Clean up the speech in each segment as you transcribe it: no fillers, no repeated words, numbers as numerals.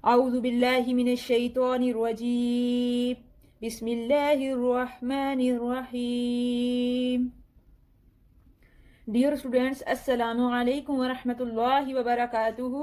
أعوذ بالله من الشيطان الرجيم بسم الله الرحمن الرحيم. Dear students, Assalamu alaikum wa rahmatullahi wa barakatuhu.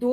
2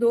2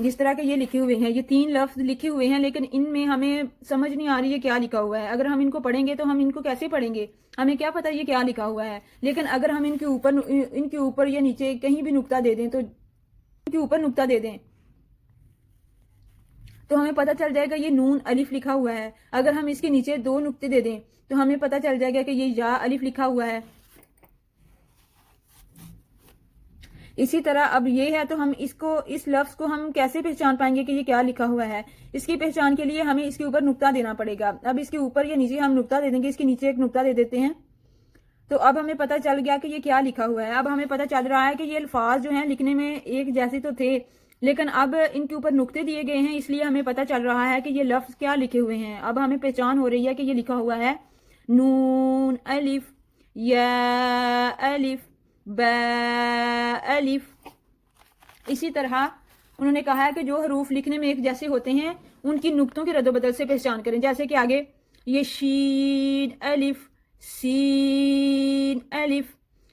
جس طرح کے یہ لکھے ہوئے ہیں، یہ 3 لفظ لکھے ہوئے ہیں، لیکن ان میں ہمیں سمجھ نہیں آ رہی ہے کیا لکھا ہوا ہے. اگر ہم ان کو پڑھیں گے تو ہم ان کو کیسے پڑھیں گے؟ ہمیں کیا پتہ یہ کیا لکھا ہوا ہے. لیکن اگر ہم ان کے اوپر یا نیچے کہیں بھی نقطہ دے دیں، تو ان کے اوپر نقطہ دے دیں تو ہمیں پتہ چل جائے گا یہ نون الف لکھا ہوا ہے. اگر ہم اس کے نیچے 2 نقطے دے دیں تو ہمیں پتہ چل جائے گا کہ یہ یا الف لکھا ہوا ہے. اسی طرح اب یہ ہے، تو ہم اس لفظ کو ہم کیسے پہچان پائیں گے کہ یہ کیا لکھا ہوا ہے؟ اس کی پہچان کے لیے ہمیں اس کے اوپر نقطہ دینا پڑے گا. اب اس کے اوپر یا نیچے ہم نقطہ دے دیں گے، اس کے نیچے ایک نقطہ دے دیتے ہیں، تو اب ہمیں پتہ چل گیا کہ یہ کیا لکھا ہوا ہے. اب ہمیں پتہ چل رہا ہے کہ یہ الفاظ جو ہیں لکھنے میں ایک جیسے تو تھے، لیکن اب ان کے اوپر نقطے دیے گئے ہیں، اس لیے ہمیں پتہ چل رہا ہے کہ یہ لفظ کیا لکھے ہوئے ہیں. اب ہمیں پہچان ہو رہی ہے کہ یہ لکھا ہوا ہے نون الف یا الف با الف. اسی طرح انہوں نے کہا ہے کہ جو حروف لکھنے میں ایک جیسے ہوتے ہیں ان کی نقطوں کے رد و بدل سے پہچان کریں. جیسے کہ آگے یہ شین الف سین الف،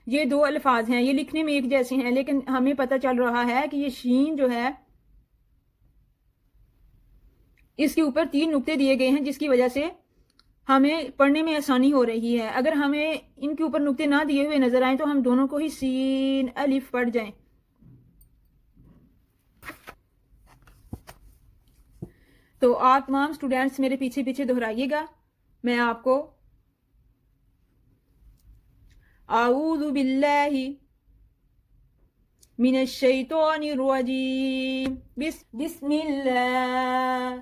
یہ 2 الفاظ ہیں، یہ لکھنے میں ایک جیسے ہیں، لیکن ہمیں پتہ چل رہا ہے کہ یہ شین جو ہے اس کے اوپر 3 نقطے دیے گئے ہیں، جس کی وجہ سے ہمیں پڑھنے میں آسانی ہو رہی ہے. اگر ہمیں ان کے اوپر نقطے نہ دیے ہوئے نظر آئیں تو ہم دونوں کو ہی سین الف پڑھ جائیں. تو آپ تمام اسٹوڈینٹس میرے پیچھے پیچھے دہرائیے گا. میں آپ کو اعوذ باللہ من الشیطان الرجیم بسم اللہ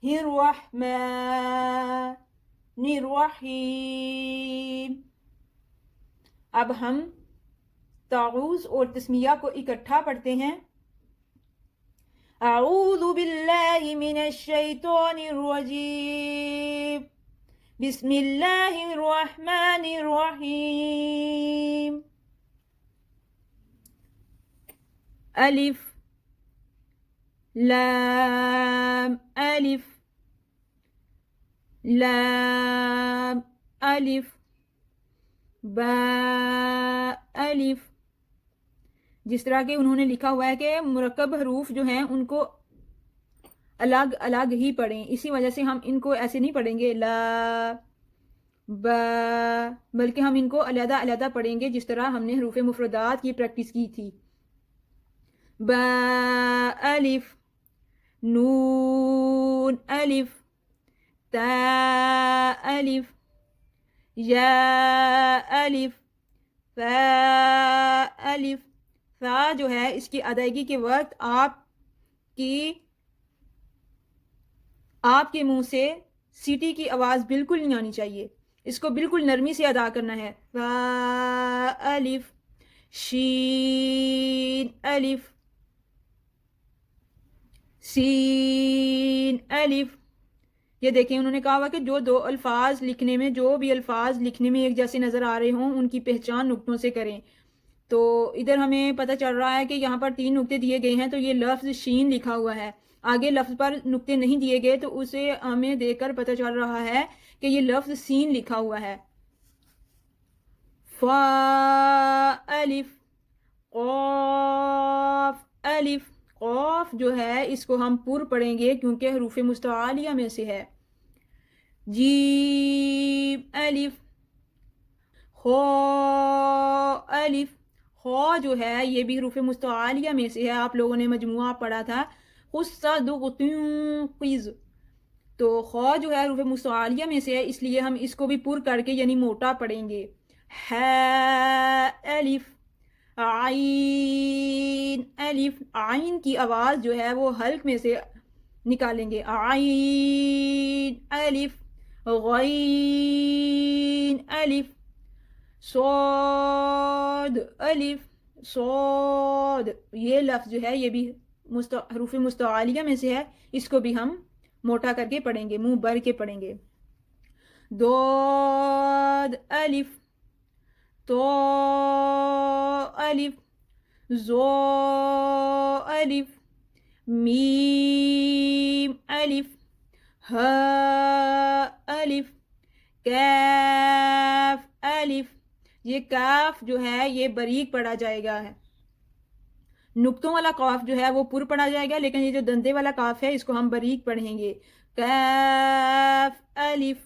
الرحمن الرحیم. اب ہم تعوذ اور تسمیہ کو اکٹھا پڑھتے ہیں. اعوذ باللہ من الشیطان الرجیم بسم اللہ الرحمن الرحیم. الف لام الف لام الف با الف. جس طرح کہ انہوں نے لکھا ہوا ہے کہ مرکب حروف جو ہیں ان کو الگ الگ ہی پڑھیں، اسی وجہ سے ہم ان کو ایسے نہیں پڑھیں گے لا با، بلکہ ہم ان کو علیحدہ علیحدہ پڑھیں گے جس طرح ہم نے حروف مفردات کی پریکٹس کی تھی. با الف نون الف تا الف یا الف فا الف. فا جو ہے اس کی ادائیگی کے وقت آپ کے منہ سے سیٹی کی آواز بالکل نہیں آنی چاہیے، اس کو بالکل نرمی سے ادا کرنا ہے. فا الف شین الف سین الف. یہ دیکھیں انہوں نے کہا ہوا کہ جو 2 الفاظ لکھنے میں، جو بھی الفاظ لکھنے میں ایک جیسے نظر آ رہے ہوں ان کی پہچان نقطوں سے کریں. تو ادھر ہمیں پتہ چل رہا ہے کہ یہاں پر 3 نقطے دیے گئے ہیں، تو یہ لفظ شین لکھا ہوا ہے. آگے لفظ پر نقطے نہیں دیے گئے تو اسے ہمیں دیکھ کر پتہ چل رہا ہے کہ یہ لفظ سین لکھا ہوا ہے. فا الف قاف الف. قاف جو ہے اس کو ہم پر پڑھیں گے کیونکہ حروف مستعالیہ میں سے ہے. جیم الف خا الف. خا جو ہے یہ بھی حروف مستعالیہ میں سے ہے، آپ لوگوں نے مجموعہ پڑھا تھا قص. تو خا جو ہے حروف مستعالیہ میں سے ہے، اس لیے ہم اس کو بھی پر کر کے یعنی موٹا پڑھیں گے. ہا الف عین الف. عین کی آواز جو ہے وہ حلق میں سے نکالیں گے. عین الف غین الف صاد الف صاد. یہ لفظ جو ہے یہ بھی حروف مستعالیہ میں سے ہے، اس کو بھی ہم موٹا کر کے پڑھیں گے، منہ بھر کے پڑھیں گے. ضاد الف تو الف زو الف میم الف ہا الف کاف الف. یہ کاف جو ہے یہ باریک پڑھا جائے گا ہے، نقطوں والا قاف جو ہے وہ پر پڑھا جائے گا، لیکن یہ جو دندے والا قاف ہے اس کو ہم باریک پڑھیں گے. کیف الف.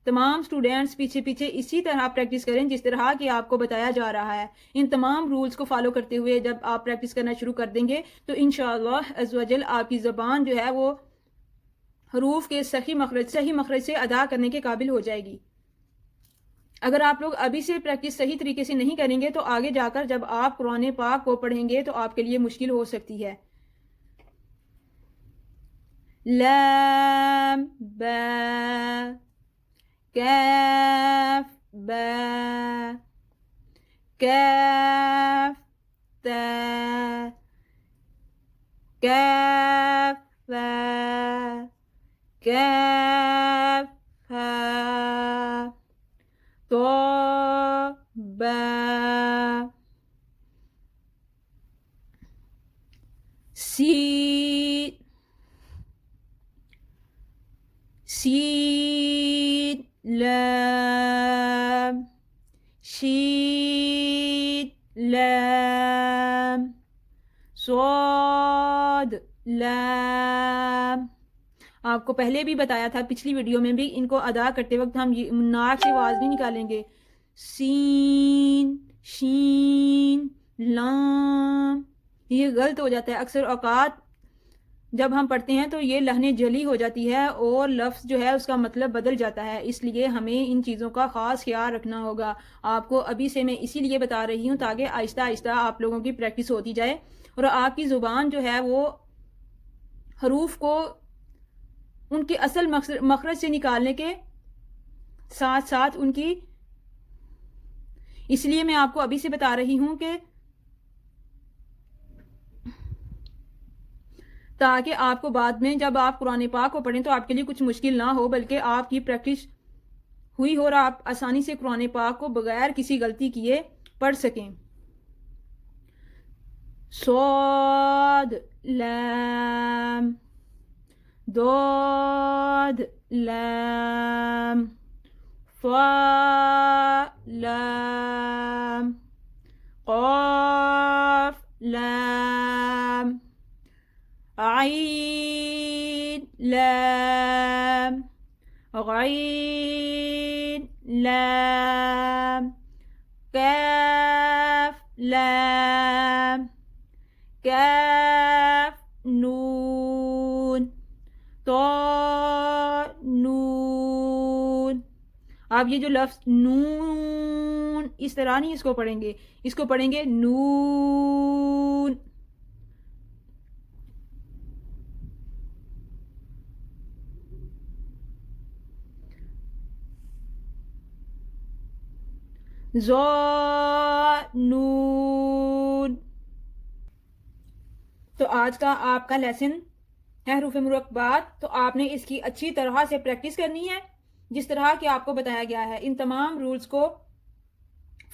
تمام سٹوڈنٹس پیچھے پیچھے اسی طرح پریکٹس کریں جس طرح کہ آپ کو بتایا جا رہا ہے. ان تمام رولز کو فالو کرتے ہوئے جب آپ پریکٹس کرنا شروع کر دیں گے تو انشاءاللہ عز و جل آپ کی زبان جو ہے وہ حروف کے صحیح مخرج سے ادا کرنے کے قابل ہو جائے گی. اگر آپ لوگ ابھی سے پریکٹس صحیح طریقے سے نہیں کریں گے تو آگے جا کر جب آپ قرآن پاک کو پڑھیں گے تو آپ کے لیے مشکل ہو سکتی ہے. لام با کاف با کاف تا کاف فا کاف ہا تو با سین سین لام شین لام صاد لام. آپ کو پہلے بھی بتایا تھا پچھلی ویڈیو میں بھی، ان کو ادا کرتے وقت ہم ناک سے آواز نہیں نکالیں گے. سین شین لام، یہ غلط ہو جاتا ہے اکثر اوقات جب ہم پڑھتے ہیں تو یہ لہنے جلی ہو جاتی ہے اور لفظ جو ہے اس کا مطلب بدل جاتا ہے. اس لیے ہمیں ان چیزوں کا خاص خیال رکھنا ہوگا. آپ کو ابھی سے میں اسی لیے بتا رہی ہوں تاکہ آہستہ آہستہ آپ لوگوں کی پریکٹس ہوتی جائے اور آپ کی زبان جو ہے وہ حروف کو ان کے اصل مخرج سے نکالنے کے ساتھ ساتھ ان کی، اس لیے میں آپ کو ابھی سے بتا رہی ہوں کہ تاکہ آپ کو بعد میں جب آپ قرآن پاک کو پڑھیں تو آپ کے لیے کچھ مشکل نہ ہو بلکہ آپ کی پریکٹس ہوئی ہو اور آپ آسانی سے قرآن پاک کو بغیر کسی غلطی کیے پڑھ سکیں. صاد لام ضاد لام فا لام قاف لام عین لام غین لام کاف لام کاف نون تو نون. آپ یہ جو لفظ نون اس طرح نہیں اس کو پڑھیں گے، اس کو پڑھیں گے نون. نون. تو آج کا آپ کا لیسن ہے حروف مرکبات، تو آپ نے اس کی اچھی طرح سے پریکٹس کرنی ہے جس طرح کہ آپ کو بتایا گیا ہے. ان تمام رولز کو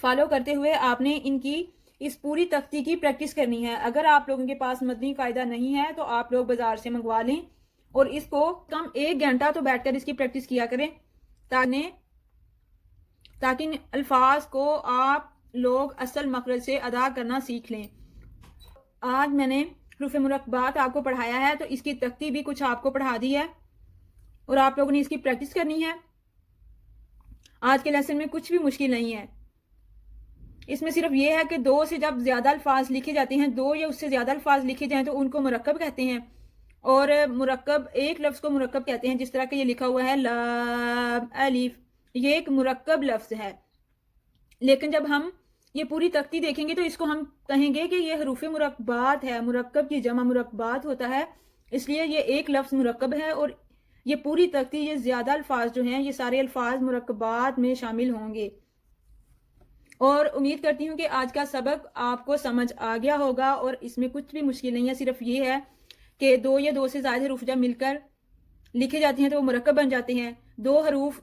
فالو کرتے ہوئے آپ نے ان کی اس پوری تختی کی پریکٹس کرنی ہے. اگر آپ لوگوں کے پاس مدنی قاعدہ نہیں ہے تو آپ لوگ بازار سے منگوا لیں اور اس کو کم 1 گھنٹہ تو بیٹھ کر اس کی پریکٹس کیا کریں تاکہ الفاظ کو آپ لوگ اصل مخرج سے ادا کرنا سیکھ لیں. آج میں نے حروف مرکبات آپ کو پڑھایا ہے تو اس کی تختی بھی کچھ آپ کو پڑھا دی ہے اور آپ لوگوں نے اس کی پریکٹس کرنی ہے. آج کے لیسن میں کچھ بھی مشکل نہیں ہے، اس میں صرف یہ ہے کہ 2 سے جب زیادہ الفاظ لکھے جاتے ہیں، 2 یا اس سے زیادہ الفاظ لکھے جائیں تو ان کو مرکب کہتے ہیں، اور مرکب ایک لفظ کو مرکب کہتے ہیں. جس طرح کہ یہ لکھا ہوا ہے لام الف، یہ ایک مرکب لفظ ہے. لیکن جب ہم یہ پوری تختی دیکھیں گے تو اس کو ہم کہیں گے کہ یہ حروف مرکبات ہے. مرکب کی جمع مرکبات ہوتا ہے، اس لیے یہ ایک لفظ مرکب ہے اور یہ پوری تختی، یہ زیادہ الفاظ جو ہیں یہ سارے الفاظ مرکبات میں شامل ہوں گے. اور امید کرتی ہوں کہ آج کا سبق آپ کو سمجھ آ گیا ہوگا اور اس میں کچھ بھی مشکل نہیں ہے. صرف یہ ہے کہ 2 یا 2 سے زائد حروف جب مل کر لکھے جاتے ہیں تو وہ مرکب بن جاتے ہیں. 2 حروف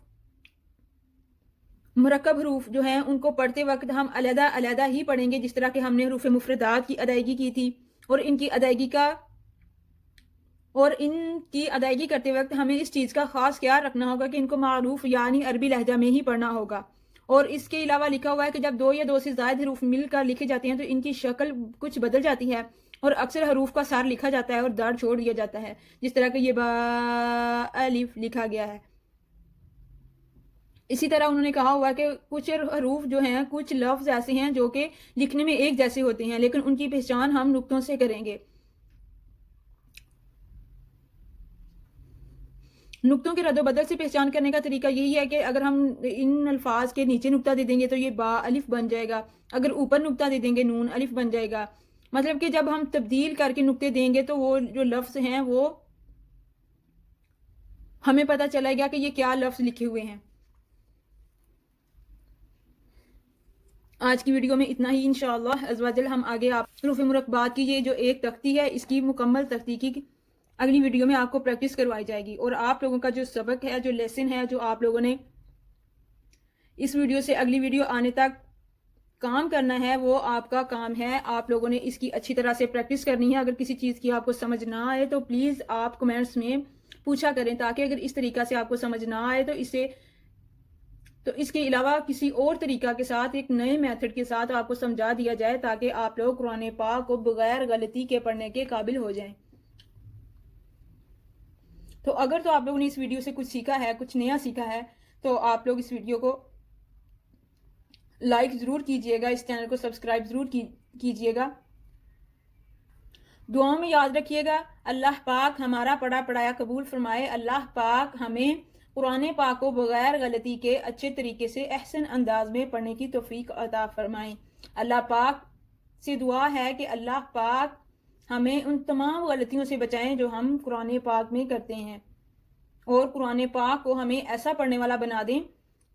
مرکب حروف جو ہیں ان کو پڑھتے وقت ہم علیحدہ علیحدہ ہی پڑھیں گے، جس طرح کہ ہم نے حروف مفردات کی ادائیگی کی تھی. اور ان کی ادائیگی کرتے وقت ہمیں اس چیز کا خاص خیال رکھنا ہوگا کہ ان کو معروف یعنی عربی لہجہ میں ہی پڑھنا ہوگا اور اس کے علاوہ لکھا ہوا ہے کہ جب 2 یا 2 سے زائد حروف مل کر لکھے جاتے ہیں تو ان کی شکل کچھ بدل جاتی ہے اور اکثر حروف کا سار لکھا جاتا ہے اور دار چھوڑ دیا جاتا ہے، جس طرح کہ یہ با الف لکھا گیا ہے۔ اسی طرح انہوں نے کہا ہوا ہے کہ کچھ حروف جو ہیں، کچھ لفظ ایسے ہیں جو کہ لکھنے میں ایک جیسے ہوتے ہیں لیکن ان کی پہچان ہم نقطوں سے کریں گے۔ نقطوں کے رد و بدل سے پہچان کرنے کا طریقہ یہی ہے کہ اگر ہم ان الفاظ کے نیچے نقطہ دے دیں گے تو یہ با الف بن جائے گا، اگر اوپر نقطہ دے دیں گے نون الف بن جائے گا۔ مطلب کہ جب ہم تبدیل کر کے نقطے دیں گے تو وہ جو لفظ ہیں وہ ہمیں پتہ چلے گا کہ یہ کیا لفظ لکھے ہوئے ہیں۔ آج کی ویڈیو میں اتنا ہی، انشاءاللہ عز و جل ہم آگے آپ حروف مرکبات کی یہ جو ایک تختی ہے اس کی مکمل تختی کی اگلی ویڈیو میں آپ کو پریکٹس کروائی جائے گی، اور آپ لوگوں کا جو سبق ہے، جو لیسن ہے، جو آپ لوگوں نے اس ویڈیو سے اگلی ویڈیو آنے تک کام کرنا ہے وہ آپ کا کام ہے۔ آپ لوگوں نے اس کی اچھی طرح سے پریکٹس کرنی ہے۔ اگر کسی چیز کی آپ کو سمجھ نہ آئے تو پلیز آپ کمنٹس میں پوچھا کریں، تاکہ اگر اس طریقہ سے آپ کو سمجھ نہ آئے تو اس کے علاوہ کسی اور طریقہ کے ساتھ، ایک نئے میتھڈ کے ساتھ آپ کو سمجھا دیا جائے، تاکہ آپ لوگ قرآن پاک کو بغیر غلطی کے پڑھنے کے قابل ہو جائیں۔ تو اگر تو آپ لوگوں نے اس ویڈیو سے کچھ سیکھا ہے، کچھ نیا سیکھا ہے، تو آپ لوگ اس ویڈیو کو لائک ضرور کیجئے گا، اس چینل کو سبسکرائب ضرور کیجئے گا۔ دعاؤں میں یاد رکھیے گا، اللہ پاک ہمارا پڑھا پڑھایا قبول فرمائے۔ اللہ پاک ہمیں قرآن پاک کو بغیر غلطی کے اچھے طریقے سے احسن انداز میں پڑھنے کی توفیق عطا فرمائیں۔ اللہ پاک سے دعا ہے کہ اللہ پاک ہمیں ان تمام غلطیوں سے بچائیں جو ہم قرآن پاک میں کرتے ہیں، اور قرآن پاک کو ہمیں ایسا پڑھنے والا بنا دیں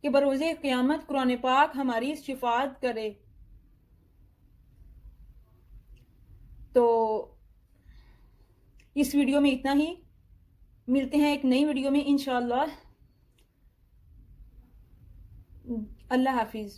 کہ بروز قیامت قرآن پاک ہماری شفاعت کرے۔ تو اس ویڈیو میں اتنا ہی، ملتے ہیں ایک نئی ویڈیو میں انشاءاللہ۔ اللہ حافظ۔